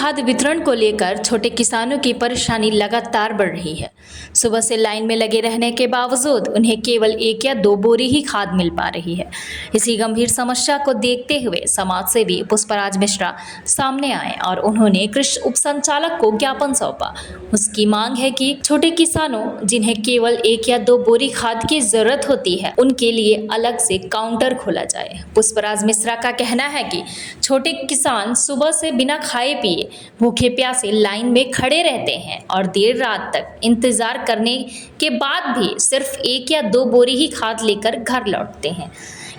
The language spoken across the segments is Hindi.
खाद वितरण को लेकर छोटे किसानों की परेशानी लगातार बढ़ रही है। सुबह से लाइन में लगे रहने के बावजूद उन्हें केवल 1 या 2 बोरी ही खाद मिल पा रही है। इसी गंभीर समस्या को देखते हुए समाज सेवी पुष्पराज मिश्रा सामने आए और उन्होंने कृषि उप संचालक को ज्ञापन सौंपा। उसकी मांग है कि छोटे किसानों जिन्हें केवल 1 या 2 बोरी खाद की जरूरत होती है, उनके लिए अलग से काउंटर खोला जाए। पुष्पराज मिश्रा का कहना है कि छोटे किसान सुबह से बिना खाए पिए भूखे प्यासे लाइन में खड़े रहते हैं और देर रात तक इंतजार करने के बाद भी सिर्फ 1 या 2 बोरी ही खाद लेकर घर लौटते हैं।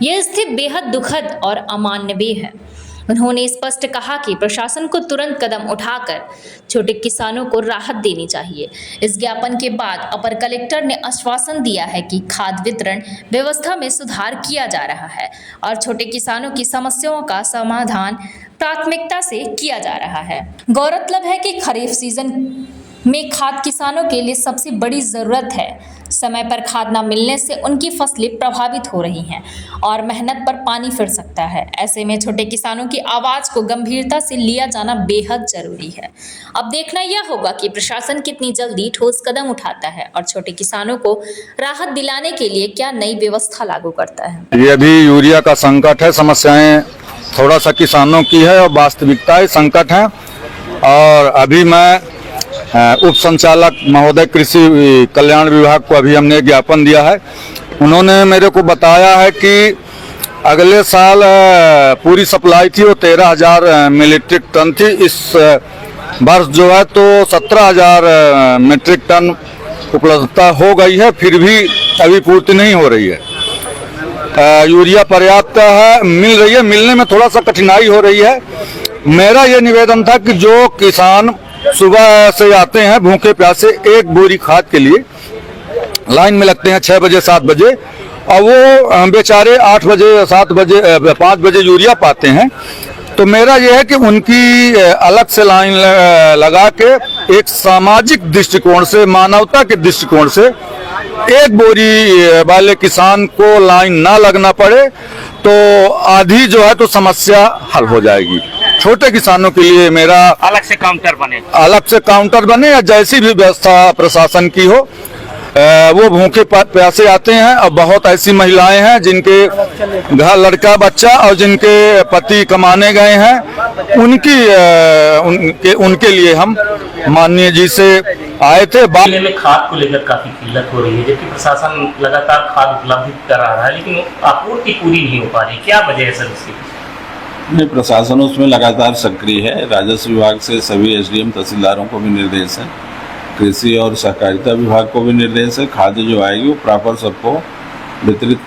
यह स्थिति बेहद दुखद और अमानवीय है। उन्होंने स्पष्ट कहा कि प्रशासन को तुरंत कदम उठाकर छोटे किसानों को राहत देनी चाहिए। इस ज्ञापन के बाद अपर कलेक्टर ने आश्वासन दिया है कि खाद वितरण व्यवस्था में सुधार किया जा रहा है और छोटे किसानों की समस्याओं का समाधान प्राथमिकता से किया जा रहा है। गौरतलब है कि खरीफ सीजन में खाद किसानों के लिए सबसे बड़ी ज़रूरत है। समय पर खाद न मिलने से उनकी फसलें प्रभावित हो रही हैं और मेहनत पर पानी फिर सकता है। ऐसे में छोटे किसानों की आवाज़ को गंभीरता से लिया जाना बेहद ज़रूरी है। अब देखना यह होगा कि प्रशासन कितनी जल्दी ठोस कदम उठाता है और छोटे किसानों को राहत दिलाने के लिए क्या नई व्यवस्था लागू करता है। ये अभी यूरिया का संकट है, समस्याएं थोड़ा सा किसानों की है और वास्तविकताएं संकट है। और अभी मैं उप संचालक महोदय कृषि कल्याण विभाग को अभी हमने ज्ञापन दिया है। उन्होंने मेरे को बताया है कि अगले साल पूरी सप्लाई थी वो 13,000 मीट्रिक टन थी। इस वर्ष जो है तो 17,000 मीट्रिक टन उपलब्धता हो गई है, फिर भी अभी पूर्ति नहीं हो रही है। यूरिया पर्याप्त है, मिल रही है, मिलने में थोड़ा सा कठिनाई हो रही है। मेरा ये निवेदन था कि जो किसान सुबह से आते हैं भूखे प्यासे 1 बोरी खाद के लिए लाइन में लगते हैं 6 बजे 7 बजे और वो बेचारे 8 बजे 7 बजे 5 बजे यूरिया पाते हैं। तो मेरा यह है कि उनकी अलग से लाइन लगा के एक सामाजिक दृष्टिकोण से, मानवता के दृष्टिकोण से 1 बोरी वाले किसान को लाइन ना लगना पड़े तो आधी जो है तो समस्या हल हो जाएगी। छोटे किसानों के लिए मेरा अलग से काउंटर बने या जैसी भी व्यवस्था प्रशासन की हो। वो भूखे प्यासे आते हैं और बहुत ऐसी महिलाएं हैं जिनके घर लड़का बच्चा और जिनके पति कमाने गए हैं, उनके लिए हम माननीय जी से आए थे। जिले में खाद को लेकर काफी किल्लत हो रही है, जबकि प्रशासन लगातार खाद उपलब्ध करा रहा है, लेकिन आपूर्ति पूरी नहीं हो पा रही। क्या वजह है सर इसकी? नहीं, प्रशासन उसमें लगातार सक्रिय है। राजस्व विभाग से सभी एसडीएम तहसीलदारों को भी निर्देश है, कृषि और सहकारिता विभाग को भी निर्देश है। खाद्य जो आएगी वो प्रॉपर सबको वितरित